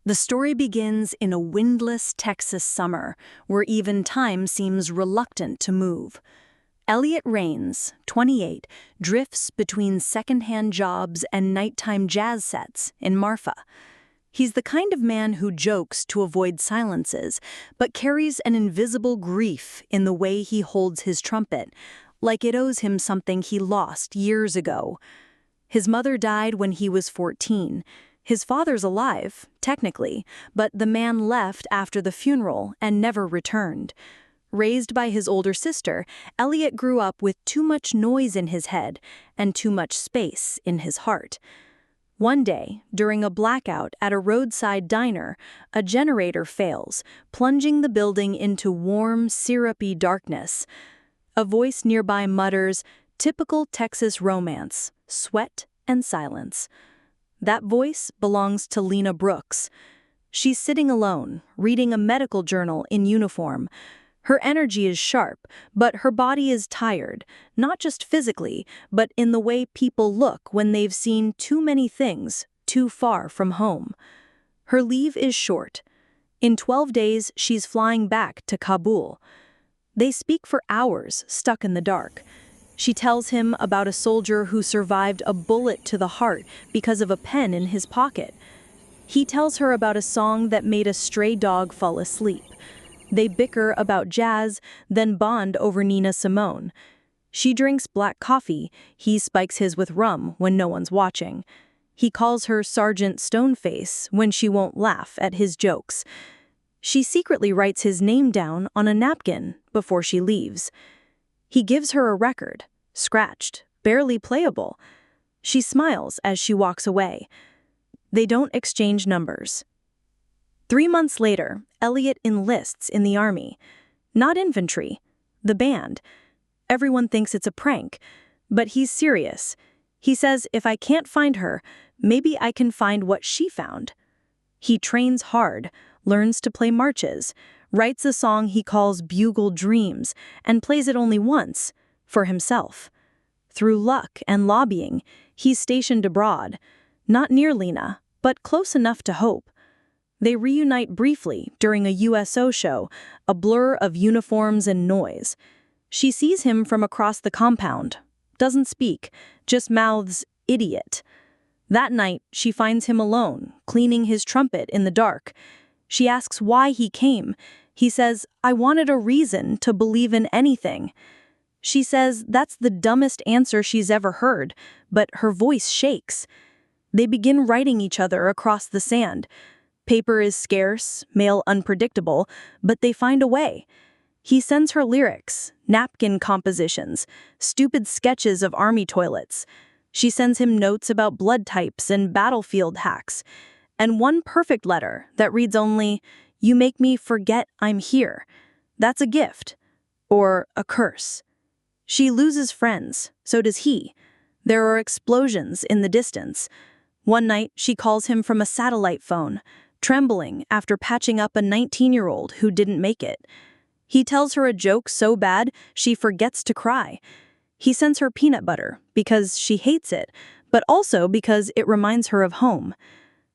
The story begins in a windless Texas summer, where even time seems reluctant to move. Elliot Rains, 28, drifts between second-hand jobs and nighttime jazz sets in Marfa. He's the kind of man who jokes to avoid silences, but carries an invisible grief in the way he holds his trumpet, like it owes him something he lost years ago. His mother died when he was 14. His father's alive, technically, but the man left after the funeral and never returned. Raised by his older sister, Elliot grew up with too much noise in his head and too much space in his heart. One day, during a blackout at a roadside diner, a generator fails, plunging the building into warm, syrupy darkness. A voice nearby mutters, "Typical Texas romance, sweat and silence." That voice belongs to Lena Brooks. She's sitting alone, reading a medical journal in uniform. Her energy is sharp, but her body is tired, not just physically, but in the way people look when they've seen too many things too far from home. Her leave is short. In 12 days, she's flying back to Kabul. They speak for hours, stuck in the dark. She tells him about a soldier who survived a bullet to the heart because of a pen in his pocket. He tells her about a song that made a stray dog fall asleep. They bicker about jazz, then bond over Nina Simone. She drinks black coffee, he spikes his with rum when no one's watching. He calls her Sergeant Stoneface when she won't laugh at his jokes. She secretly writes his name down on a napkin before she leaves. He gives her a record, scratched, barely playable. She smiles as she walks away. They don't exchange numbers. 3 months later, Elliot enlists in the army. Not infantry, the band. Everyone thinks it's a prank, but he's serious. He says, if I can't find her, maybe I can find what she found. He trains hard, learns to play marches, writes a song he calls Bugle Dreams, and plays it only once, for himself. Through luck and lobbying, he's stationed abroad, not near Lena, but close enough to hope. They reunite briefly during a USO show, a blur of uniforms and noise. She sees him from across the compound, doesn't speak, just mouths, "idiot." That night, she finds him alone, cleaning his trumpet in the dark. She asks why he came. He says, "I wanted a reason to believe in anything." She says that's the dumbest answer she's ever heard, but her voice shakes. They begin writing each other across the sand. Paper is scarce, mail unpredictable, but they find a way. He sends her lyrics, napkin compositions, stupid sketches of army toilets. She sends him notes about blood types and battlefield hacks. And one perfect letter that reads only, "You make me forget I'm here." That's a gift. Or a curse. She loses friends, so does he. There are explosions in the distance. One night, she calls him from a satellite phone, trembling after patching up a 19-year-old who didn't make it. He tells her a joke so bad, she forgets to cry. He sends her peanut butter because she hates it, but also because it reminds her of home.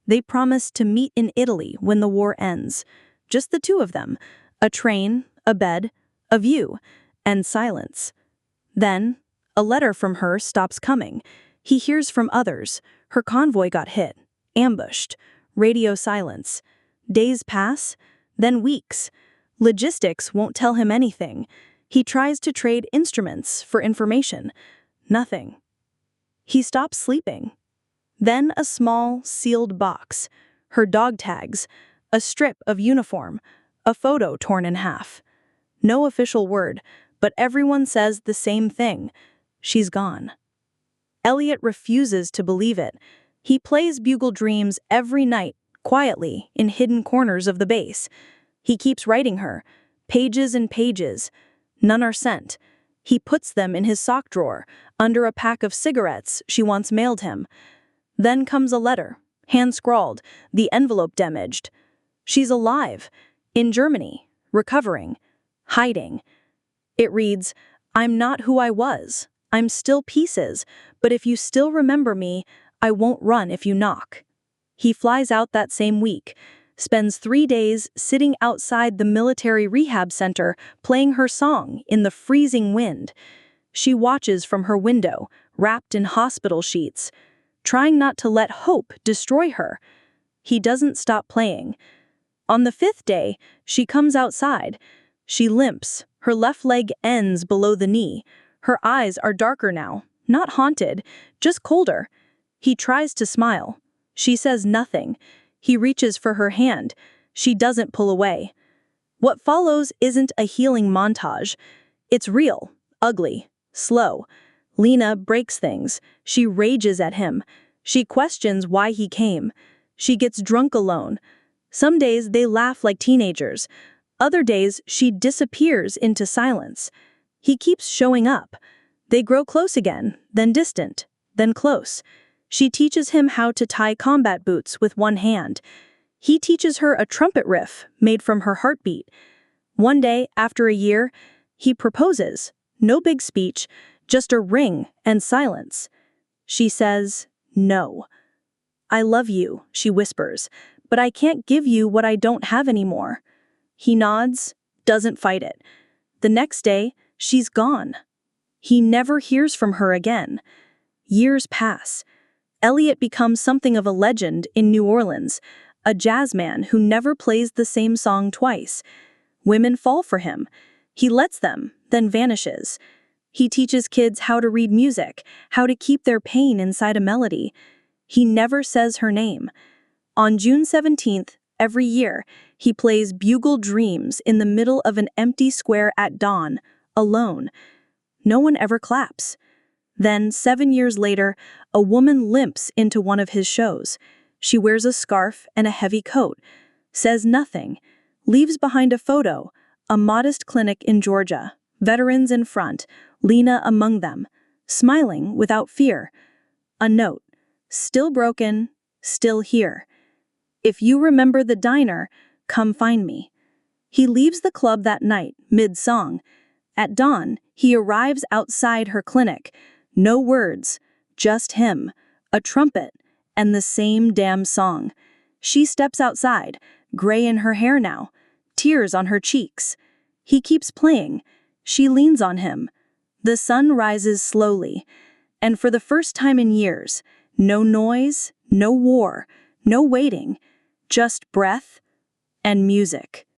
They promise to meet in Italy when the war ends. Just the two of them. A train, a bed, a view, and silence. Then, a letter from her stops coming. He hears from others. Her convoy got hit, ambushed, radio silence. Days pass, then weeks. Logistics won't tell him anything. He tries to trade instruments for information. Nothing. He stops sleeping. Then a small, sealed box, her dog tags, a strip of uniform, a photo torn in half. No official word, but everyone says the same thing. She's gone. Elliot refuses to believe it. He plays Bugle Dreams every night, quietly, in hidden corners of the base. He keeps writing her, pages and pages. None are sent. He puts them in his sock drawer, under a pack of cigarettes she once mailed him. Then comes a letter, hand-scrawled, the envelope damaged. She's alive, in Germany, recovering, hiding. It reads, "I'm not who I was. I'm still pieces, but if you still remember me, I won't run if you knock." He flies out that same week. spends 3 days sitting outside the military rehab center playing her song in the freezing wind. She watches from her window, wrapped in hospital sheets, trying not to let hope destroy her. He doesn't stop playing. On the 5th day, she comes outside. She limps, her left leg ends below the knee. Her eyes are darker now, not haunted, just colder. He tries to smile. She says nothing. He reaches for her hand. She doesn't pull away. What follows isn't a healing montage. It's real, ugly, slow. Lena breaks things. She rages at him. She questions why he came. She gets drunk alone. Some days they laugh like teenagers. Other days she disappears into silence. He keeps showing up. They grow close again, then distant, then close. She teaches him how to tie combat boots with one hand. He teaches her a trumpet riff made from her heartbeat. One day, after a year, he proposes. No big speech, just a ring and silence. She says, "No. I love you," she whispers, "but I can't give you what I don't have anymore." He nods, doesn't fight it. The next day, she's gone. He never hears from her again. Years pass. Elliot becomes something of a legend in New Orleans, a jazzman who never plays the same song twice. Women fall for him. He lets them, then vanishes. He teaches kids how to read music, how to keep their pain inside a melody. He never says her name. On June 17th, every year, he plays Bugle Dreams in the middle of an empty square at dawn, alone. No one ever claps. Then, 7 years later, a woman limps into one of his shows. She wears a scarf and a heavy coat, says nothing, leaves behind a photo, a modest clinic in Georgia, veterans in front, Lena among them, smiling without fear. A note, "Still broken, still here. If you remember the diner, come find me." He leaves the club that night, mid-song. At dawn, he arrives outside her clinic. No words, just him, a trumpet, and the same damn song. She steps outside, gray in her hair now, tears on her cheeks. He keeps playing. She leans on him. The sun rises slowly, and for the first time in years, no noise, no war, no waiting, just breath and music.